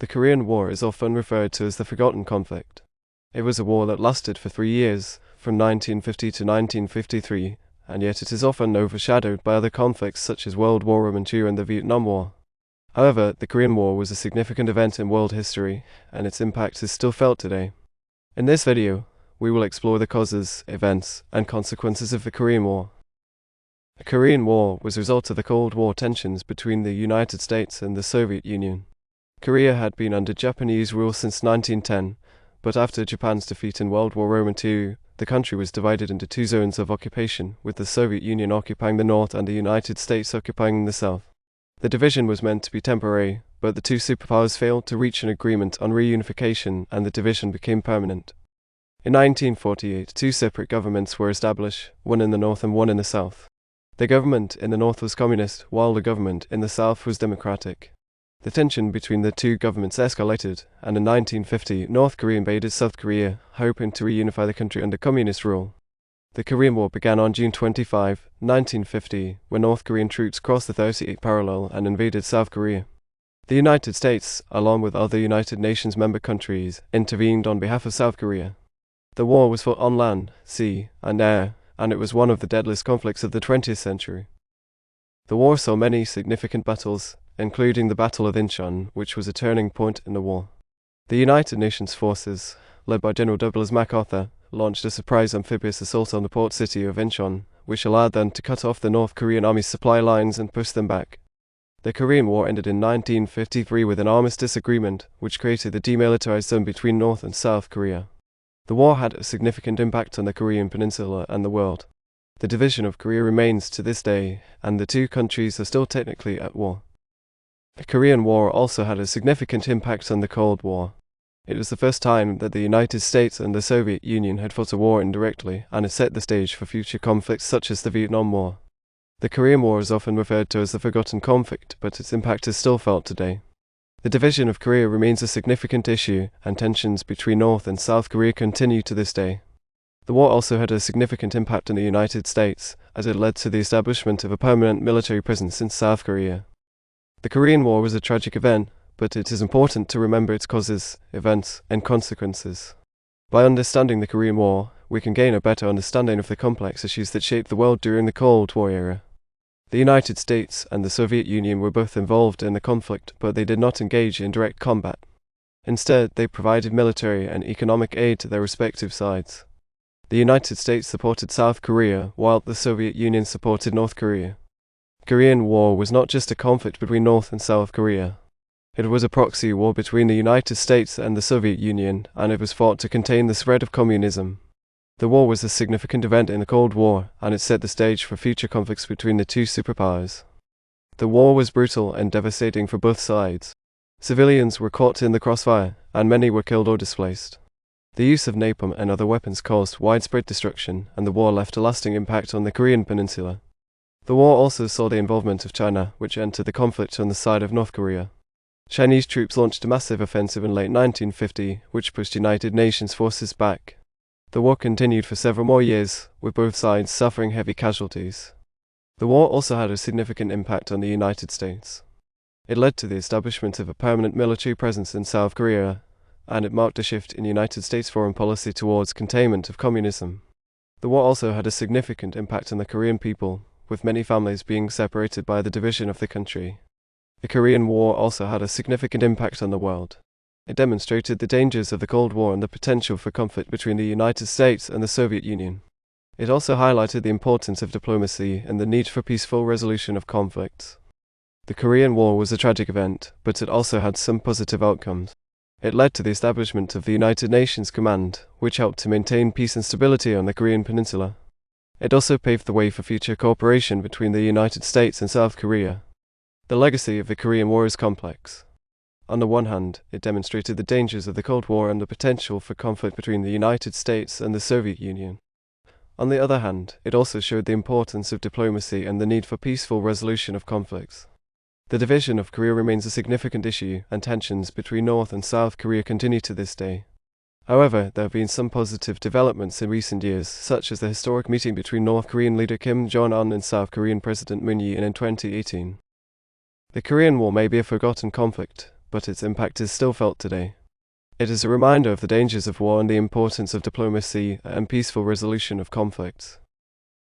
The Korean War is often referred to as the Forgotten Conflict. It was a war that lasted for 3 years, from 1950 to 1953, and yet it is often overshadowed by other conflicts such as World War II and the Vietnam War. However, the Korean War was a significant event in world history, and its impact is still felt today. In this video, we will explore the causes, events, and consequences of the Korean War. The Korean War was a result of the Cold War tensions between the United States and the Soviet Union. Korea had been under Japanese rule since 1910, but after Japan's defeat in World War II, the country was divided into two zones of occupation, with the Soviet Union occupying the north and the United States occupying the south. The division was meant to be temporary, but the two superpowers failed to reach an agreement on reunification, and the division became permanent. In 1948, two separate governments were established, one in the north and one in the south. The government in the north was communist, while the government in the south was democratic. The tension between the two governments escalated, and in 1950, North Korea invaded South Korea, hoping to reunify the country under communist rule. The Korean War began on June 25, 1950, when North Korean troops crossed the 38th parallel and invaded South Korea. The United States, along with other United Nations member countries, intervened on behalf of South Korea. The war was fought on land, sea, and air, and it was one of the deadliest conflicts of the 20th century. The war saw many significant battles, including the Battle of Incheon, which was a turning point in the war. The United Nations forces, led by General Douglas MacArthur, launched a surprise amphibious assault on the port city of Incheon, which allowed them to cut off the North Korean army's supply lines and push them back. The Korean War ended in 1953 with an armistice agreement, which created the demilitarized zone between North and South Korea. The war had a significant impact on the Korean peninsula and the world. The division of Korea remains to this day, and the two countries are still technically at war. The Korean War also had a significant impact on the Cold War. It was the first time that the United States and the Soviet Union had fought a war indirectly, and it set the stage for future conflicts such as the Vietnam War. The Korean War is often referred to as the Forgotten Conflict, but its impact is still felt today. The division of Korea remains a significant issue, and tensions between North and South Korea continue to this day. The war also had a significant impact on the United States, as it led to the establishment of a permanent military presence in South Korea. The Korean War was a tragic event, but it is important to remember its causes, events, and consequences. By understanding the Korean War, we can gain a better understanding of the complex issues that shaped the world during the Cold War era. The United States and the Soviet Union were both involved in the conflict, but they did not engage in direct combat. Instead, they provided military and economic aid to their respective sides. The United States supported South Korea, while the Soviet Union supported North Korea. The Korean War was not just a conflict between North and South Korea. It was a proxy war between the United States and the Soviet Union, and it was fought to contain the spread of communism. The war was a significant event in the Cold War, and it set the stage for future conflicts between the two superpowers. The war was brutal and devastating for both sides. Civilians were caught in the crossfire, and many were killed or displaced. The use of napalm and other weapons caused widespread destruction, and the war left a lasting impact on the Korean peninsula. The war also saw the involvement of China, which entered the conflict on the side of North Korea. Chinese troops launched a massive offensive in late 1950, which pushed United Nations forces back. The war continued for several more years, with both sides suffering heavy casualties. The war also had a significant impact on the United States. It led to the establishment of a permanent military presence in South Korea, and it marked a shift in United States foreign policy towards containment of communism. The war also had a significant impact on the Korean people, with many families being separated by the division of the country. The Korean War also had a significant impact on the world. It demonstrated the dangers of the Cold War and the potential for conflict between the United States and the Soviet Union. It also highlighted the importance of diplomacy and the need for peaceful resolution of conflicts. The Korean War was a tragic event, but it also had some positive outcomes. It led to the establishment of the United Nations Command, which helped to maintain peace and stability on the Korean peninsula. It also paved the way for future cooperation between the United States and South Korea. The legacy of the Korean War is complex. On the one hand, it demonstrated the dangers of the Cold War and the potential for conflict between the United States and the Soviet Union. On the other hand, it also showed the importance of diplomacy and the need for peaceful resolution of conflicts. The division of Korea remains a significant issue, and tensions between North and South Korea continue to this day. However, there have been some positive developments in recent years, such as the historic meeting between North Korean leader Kim Jong-un and South Korean President Moon Jae-in in 2018. The Korean War may be a forgotten conflict, but its impact is still felt today. It is a reminder of the dangers of war and the importance of diplomacy and peaceful resolution of conflicts.